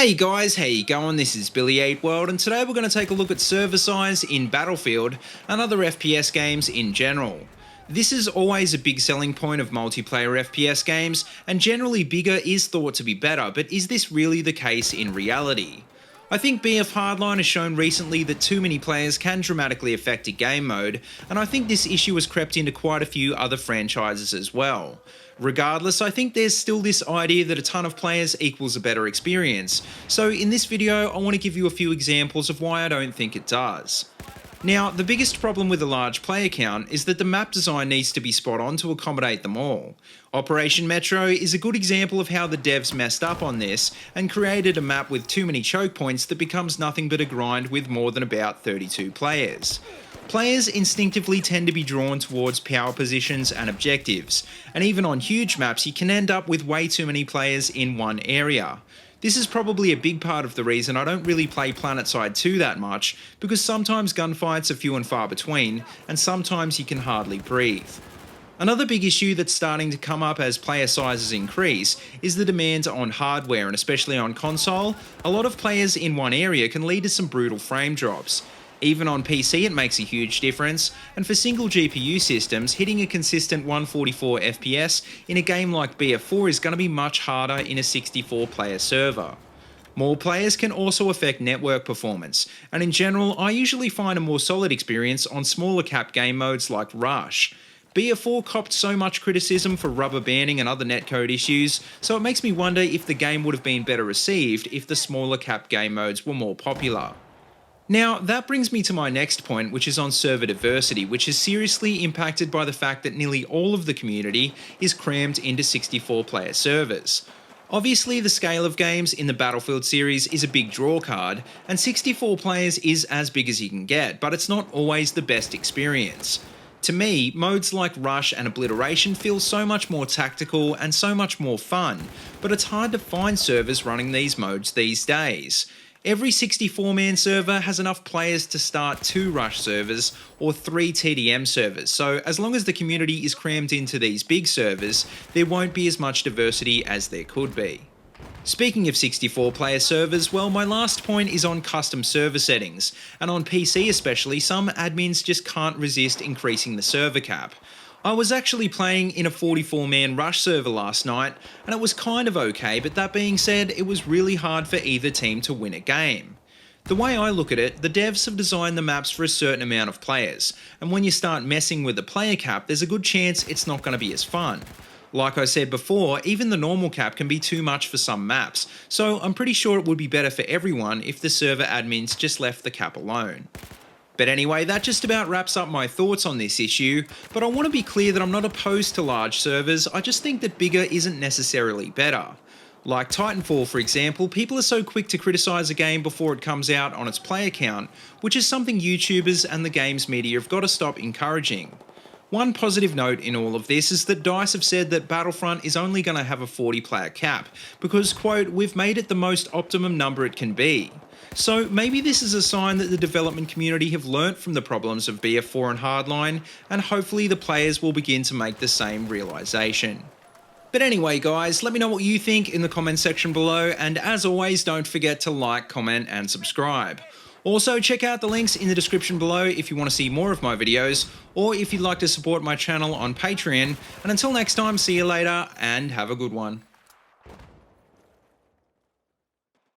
Hey guys, how you going? This is BillyEatWorld, and today we're going to take a look at server size in Battlefield and other FPS games in general. This is always a big selling point of multiplayer FPS games, and generally bigger is thought to be better, but is this really the case in reality? I think BF Hardline has shown recently that too many players can dramatically affect a game mode, and I think this issue has crept into quite a few other franchises as well. Regardless, I think there's still this idea that a ton of players equals a better experience, so in this video I want to give you a few examples of why I don't think it does. Now, the biggest problem with a large player count is that the map design needs to be spot on to accommodate them all. Operation Metro is a good example of how the devs messed up on this and created a map with too many choke points that becomes nothing but a grind with more than about 32 players. Players instinctively tend to be drawn towards power positions and objectives, and even on huge maps you can end up with way too many players in one area. This is probably a big part of the reason I don't really play PlanetSide 2 that much, because sometimes gunfights are few and far between, and sometimes you can hardly breathe. Another big issue that's starting to come up as player sizes increase is the demand on hardware, and especially on console. A lot of players in one area can lead to some brutal frame drops. Even on PC it makes a huge difference, and for single GPU systems, hitting a consistent 144 FPS in a game like BF4 is going to be much harder in a 64 player server. More players can also affect network performance, and in general I usually find a more solid experience on smaller cap game modes like Rush. BF4 copped so much criticism for rubber banding and other netcode issues, so it makes me wonder if the game would have been better received if the smaller cap game modes were more popular. Now, that brings me to my next point, which is on server diversity, which is seriously impacted by the fact that nearly all of the community is crammed into 64-player servers. Obviously, the scale of games in the Battlefield series is a big draw card, and 64 players is as big as you can get, but it's not always the best experience. To me, modes like Rush and Obliteration feel so much more tactical and so much more fun, but it's hard to find servers running these modes these days. Every 64-man server has enough players to start 2 Rush servers or 3 TDM servers, so as long as the community is crammed into these big servers, there won't be as much diversity as there could be. Speaking of 64-player servers, well, my last point is on custom server settings, and on PC especially, some admins just can't resist increasing the server cap. I was actually playing in a 44-man Rush server last night, and it was kind of okay, but that being said, it was really hard for either team to win a game. The way I look at it, the devs have designed the maps for a certain amount of players, and when you start messing with the player cap, there's a good chance it's not going to be as fun. Like I said before, even the normal cap can be too much for some maps, so I'm pretty sure it would be better for everyone if the server admins just left the cap alone. But anyway, that just about wraps up my thoughts on this issue, but I want to be clear that I'm not opposed to large servers, I just think that bigger isn't necessarily better. Like Titanfall for example, people are so quick to criticise a game before it comes out on its player count, which is something YouTubers and the games media have got to stop encouraging. One positive note in all of this is that DICE have said that Battlefront is only going to have a 40-player cap, because, quote, "we've made it the most optimum number it can be." So maybe this is a sign that the development community have learnt from the problems of BF4 and Hardline, and hopefully the players will begin to make the same realisation. But anyway guys, let me know what you think in the comment section below, and as always don't forget to like, comment and subscribe. Also check out the links in the description below if you want to see more of my videos, or if you'd like to support my channel on Patreon, and until next time, see you later and have a good one.